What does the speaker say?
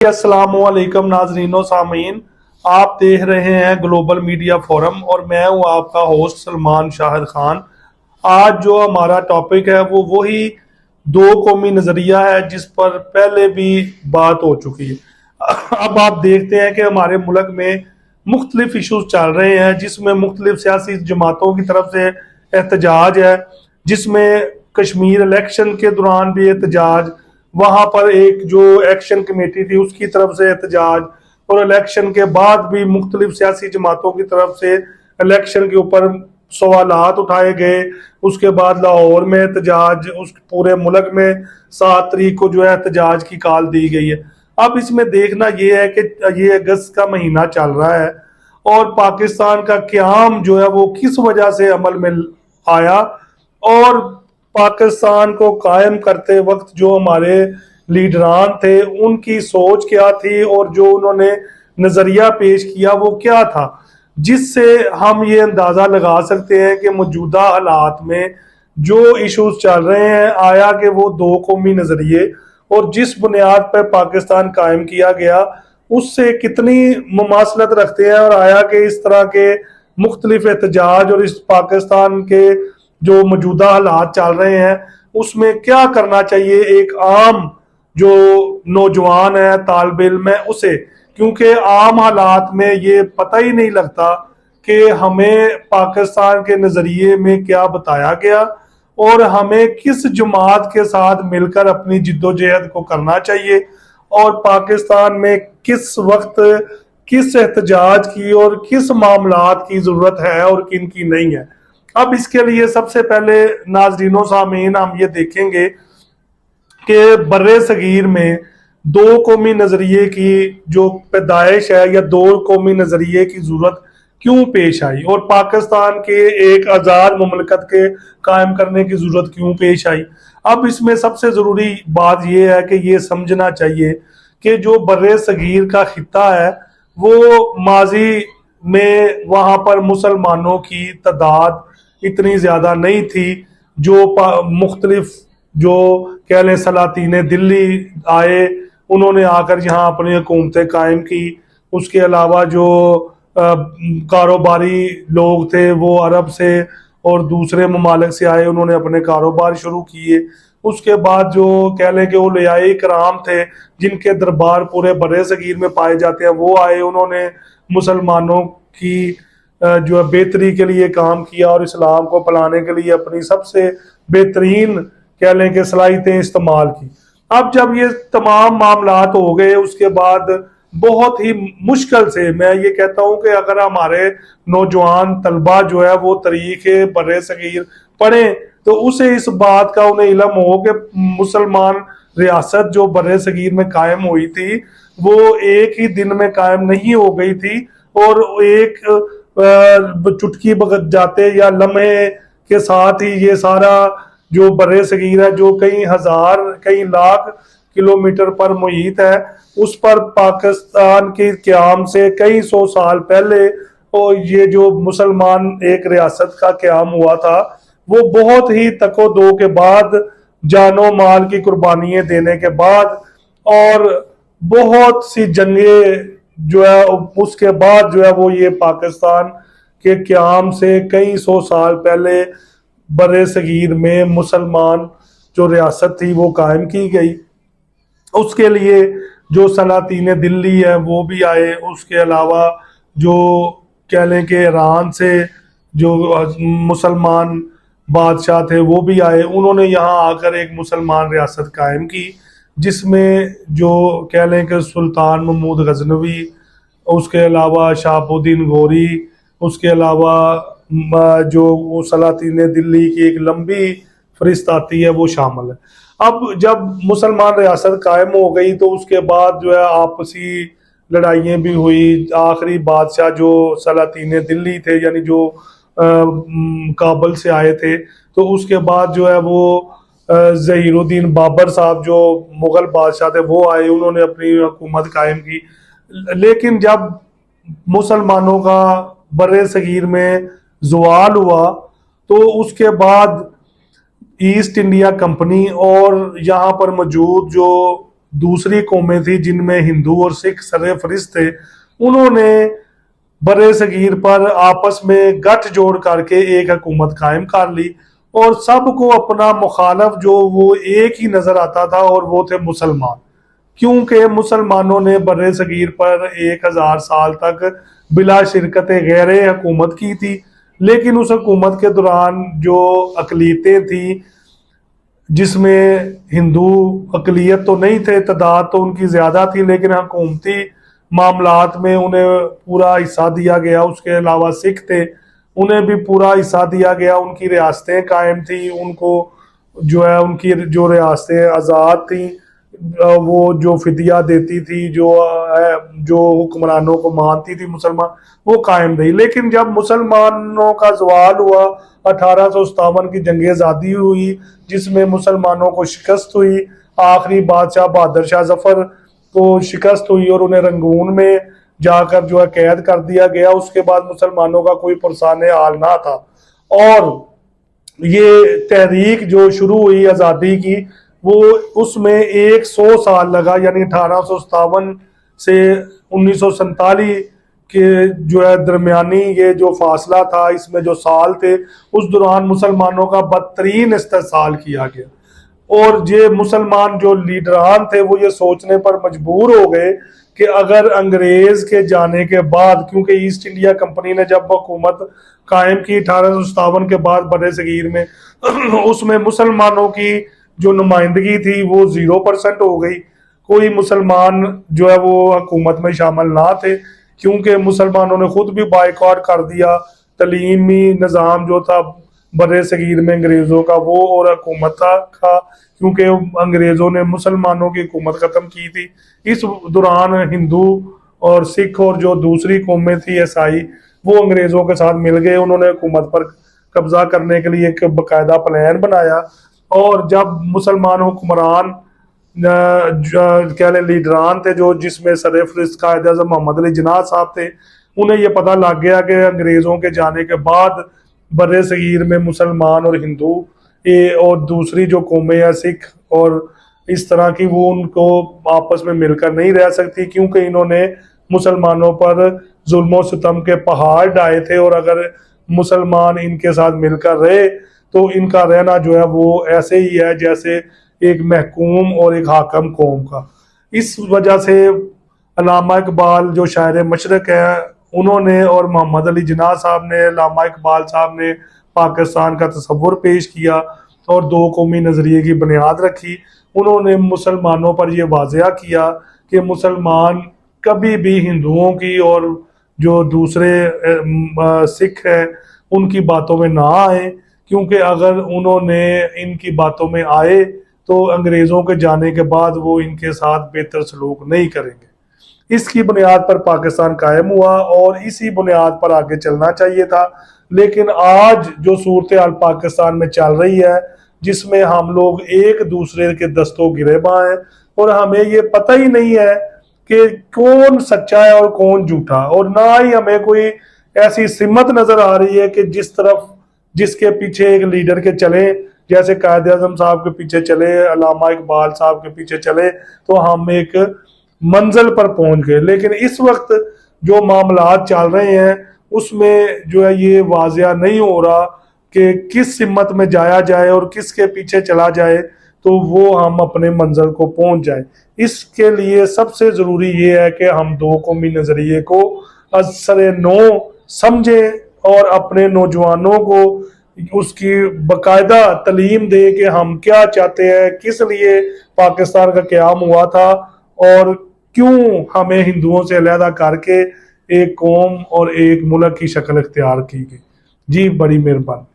अस्सलाम वालेकुम नाजरीन और सामीन। आप देख रहे हैं ग्लोबल मीडिया फोरम और मैं हूं आपका होस्ट सलमान शाहिद खान। आज जो हमारा टॉपिक है वो वही दो कौमी नज़रिया है जिस पर पहले भी बात हो चुकी है। अब आप देखते हैं कि हमारे मुल्क में मुख्तलिफ इशूज चल रहे हैं जिसमें मुख्तलिफ सियासी जमातों की तरफ से एहतजाज है, जिसमें कश्मीर इलेक्शन के दौरान भी एहतजाज, वहां पर एक जो एक्शन कमेटी थी उसकी तरफ से एहतजाज, और इलेक्शन के बाद भी मुख्तलिफ सियासी जमातों की तरफ से इलेक्शन के ऊपर सवालात उठाए गए। उसके बाद लाहौर में एहतजाज, उस पूरे मुल्क में 7 तारीख को जो है एहतजाज की कॉल दी गई है। अब इसमें देखना ये है कि ये अगस्त का महीना चल रहा है और पाकिस्तान का क़याम जो है वो किस वजह से अमल में आया, और पाकिस्तान को कायम करते वक्त जो हमारे लीडरान थे उनकी सोच क्या थी और जो उन्होंने नज़रिया पेश किया वो क्या था, जिससे हम ये अंदाज़ा लगा सकते हैं कि मौजूदा हालात में जो इश्यूज चल रहे हैं, आया कि वो दो कौमी नज़रिए और जिस बुनियाद पर पाकिस्तान कायम किया गया उससे कितनी मुमासलत रखते हैं, और आया कि इस तरह के मुख्तलिफ एहतजाज और इस पाकिस्तान के जो मौजूदा हालात चल रहे हैं उसमें क्या करना चाहिए एक आम जो नौजवान है, तालिब इल्म है उसे, क्योंकि आम हालात में ये पता ही नहीं लगता कि हमें पाकिस्तान के नज़रिए में क्या बताया गया और हमें किस जमात के साथ मिलकर अपनी जिद्दोजहद को करना चाहिए और पाकिस्तान में किस वक्त किस एहतजाज की और किस मामलात की ज़रूरत है और किन की नहीं है। अब इसके लिए सबसे पहले नाज़रीनों सामीन हम ये देखेंगे कि बर्रे सगीर में दो कौमी नज़रिए की जो पैदाइश है या दो कौमी नज़रिए की ज़रूरत क्यों पेश आई और पाकिस्तान के एक आज़ाद मुमलकत के कायम करने की ज़रूरत क्यों पेश आई। अब इसमें सबसे ज़रूरी बात यह है कि ये समझना चाहिए कि जो बर्रे सगीर का खित्ता है वो माजी में वहाँ पर मुसलमानों की तादाद इतनी ज़्यादा नहीं थी। जो मुख्तलिफ जो कह लें सलातीन दिल्ली आए, उन्होंने आकर यहाँ अपनी हुकूमतें कायम की। उसके अलावा जो कारोबारी लोग थे वो अरब से और दूसरे ममालिक से आए, उन्होंने अपने कारोबार शुरू किए। उसके बाद जो कह लें कि औलियाए कराम थे जिनके दरबार पूरे बर्रे सगीर में पाए जाते हैं वो आए, उन्होंने मुसलमानों की जो है बेहतरी के लिए काम किया और इस्लाम को फैलाने के लिए अपनी सबसे बेहतरीन कह लें कि सलाहियतें इस्तेमाल की। अब जब ये तमाम मामलात हो गए उसके बाद बहुत ही मुश्किल से मैं ये कहता हूँ कि अगर हमारे नौजवान तलबा जो है वो तरीके बर्रे सगीर पढ़ें तो उसे इस बात का उन्हें इल्म हो कि मुसलमान रियासत जो बर्रे सगीर में कायम हुई थी वो एक ही दिन में कायम नहीं हो गई थी और एक चुटकी बगत जाते या लम्हे के साथ ही ये सारा जो बर्रे सगीर है जो कई हजार कई लाख किलोमीटर पर मुहित है उस पर पाकिस्तान के क़याम से कई सौ साल पहले और ये जो मुसलमान एक रियासत का क़याम हुआ था वो बहुत ही तको-दो के बाद, जानो माल की कुर्बानियां देने के बाद और बहुत सी जंगें जो है उसके बाद जो है वो ये पाकिस्तान के क़याम से कई सौ साल पहले बर्रे सगीर में मुसलमान जो रियासत थी वो कायम की गई। उसके लिए जो सलातीन दिल्ली है वो भी आए, उसके अलावा जो कह लें कि ईरान से जो मुसलमान बादशाह थे वो भी आए, उन्होंने यहाँ आकर एक मुसलमान रियासत कायम की जिसमें जो कह लें कि सुल्तान महमूद गजनवी, उसके अलावा शहाबुद्दीन गौरी, उसके अलावा जो सलातीन दिल्ली की एक लंबी फरिस्त आती है वो शामिल है। अब जब मुसलमान रियासत कायम हो गई तो उसके बाद जो है आपसी लड़ाइयाँ भी हुई। आखिरी बादशाह जो सलातीन दिल्ली थे यानी जो काबल से आए थे, तो उसके बाद जो है वो ज़हीरुद्दीन बाबर साहब जो मुग़ल बादशाह थे वो आए, उन्होंने अपनी हुकूमत कायम की। लेकिन जब मुसलमानों का बर्रे सगीर में ज़वाल हुआ तो उसके बाद ईस्ट इंडिया कंपनी और यहाँ पर मौजूद जो दूसरी कौमें थी जिनमें हिंदू और सिख सरफहरिस्त थे, उन्होंने बड़े सगीर पर आपस में गठ जोड़ करके एक हुकूमत कायम कर ली और सबको अपना मुखालफ जो वो एक ही नजर आता था और वो थे मुसलमान। क्योंकि मुसलमानों ने बर्रे सगीर पर 1000 साल तक बिला शिरकत गैर हुकूमत की थी, लेकिन उस हुकूमत के दौरान जो अकलीतें थी जिसमें हिंदू अकलियत तो नहीं थे, तादाद तो उनकी ज़्यादा थी, लेकिन हुकूमती मामलात में उन्हें पूरा हिस्सा दिया गया। उसके अलावा सिख थे, उन्हें भी पूरा हिस्सा दिया गया, उनकी रियासतें कायम थी, उनको जो है उनकी जो रियासतें आज़ाद थी, वो जो फिदिया देती थी, जो हुक्मरानों को मानती थी मुसलमान, वो कायम रही। लेकिन जब मुसलमानों का जवाल हुआ, 1857 की जंग आज़ादी हुई जिसमें मुसलमानों को शिकस्त हुई, आखिरी बादशाह बहादुर शाह जफर को शिकस्त हुई और उन्हें रंगून में जाकर जो है कैद कर दिया गया। उसके बाद मुसलमानों का कोई पुरसान हाल ना था और ये तहरीक जो शुरू हुई आज़ादी की, वो उसमें 100 साल लगा, यानी 1857 से 1947 के जो है दरमियानी ये जो फासला था, इसमें जो साल थे, उस दौरान मुसलमानों का बदतरीन इस्तेसाल किया गया। और ये मुसलमान जो लीडरान थे वो ये सोचने पर मजबूर हो गए कि अगर अंग्रेज के जाने के बाद, क्योंकि ईस्ट इंडिया कंपनी ने जब हुकूमत कायम की 1857 के बाद बड़े सगीर में उसमें मुसलमानों की जो नुमाइंदगी थी वो 0% हो गई। कोई मुसलमान जो है वो हुकूमत में शामिल ना थे, क्योंकि मुसलमानों ने खुद भी बाइकआउट कर दिया। तलीमी निज़ाम जो था बड़े सगीर में अंग्रेज़ों का, वो और हुकूमत का, क्योंकि अंग्रेज़ों ने मुसलमानों की हुकूमत ख़त्म की थी। इस दौरान हिंदू और सिख और जो दूसरी कौमें थी ईसाई, वो अंग्रेज़ों के साथ मिल गए। उन्होंने हुकूमत पर कब्जा करने के लिए एक बाकायदा प्लान बनाया और जब मुसलमान हुक्मरान कह लें लीडरान थे, जो जिसमें सरफहरिस्त कायद आज़म मोहम्मद अली जिन्ना साहब थे, उन्हें यह पता लग गया कि अंग्रेज़ों के जाने के बाद बर्रे सगीर में मुसलमान और हिंदू और दूसरी जो कौमें हैं सिख और इस तरह की, वो उनको आपस में मिलकर नहीं रह सकती, क्योंकि इन्होंने मुसलमानों पर जुल्म सितम के पहाड़ ढाए थे और अगर मुसलमान इनके साथ मिलकर रहे तो इनका रहना जो है वो ऐसे ही है जैसे एक महकूम और एक हाकम कौम का। इस वजह से अल्लामा इकबाल जो शायर मशरक है, उन्होंने और मोहम्मद अली जिन्ना साहब ने, अल्लामा इकबाल साहब ने पाकिस्तान का तस्वुर पेश किया और दो कौमी नज़रिए की बुनियाद रखी। उन्होंने मुसलमानों पर यह वाज़िया किया कि मुसलमान कभी भी हिंदुओं की और जो दूसरे सिख है उनकी बातों में ना आए, क्योंकि अगर उन्होंने इनकी बातों में आए तो अंग्रेज़ों के जाने के बाद वो इनके साथ बेहतर सलूक नहीं करेंगे। इसकी बुनियाद पर पाकिस्तान कायम हुआ और इसी बुनियाद पर आगे चलना चाहिए था। लेकिन आज जो सूरत हाल पाकिस्तान में चल रही है, जिसमें हम लोग एक दूसरे के दस्तों गिरेबां हैं और हमें ये पता ही नहीं है कि कौन सच्चा है और कौन झूठा, और ना ही हमें कोई ऐसी सिमत नजर आ रही है कि जिसके पीछे एक लीडर के चले, जैसे कायद आज़म साहब के पीछे चले, अल्लामा इकबाल साहब के पीछे चले तो हम एक मंजिल पर पहुंच गए। लेकिन इस वक्त जो मामलात चल रहे हैं उसमें जो है ये वाज़िया नहीं हो रहा कि किस सिमत में जाया जाए और किसके पीछे चला जाए तो वो हम अपने मंजिल को पहुंच जाए। इसके लिए सबसे ज़रूरी ये है कि हम दो कौमी नज़रिए को असर नो समझें और अपने नौजवानों को उसकी बाकायदा तालीम दे कि हम क्या चाहते हैं, किस लिए पाकिस्तान का क़याम हुआ था और क्यों हमें हिंदुओं से अलहदा करके एक कौम और एक मुल्क की शक्ल इख्तियार की गई। जी, बड़ी मेहरबानी।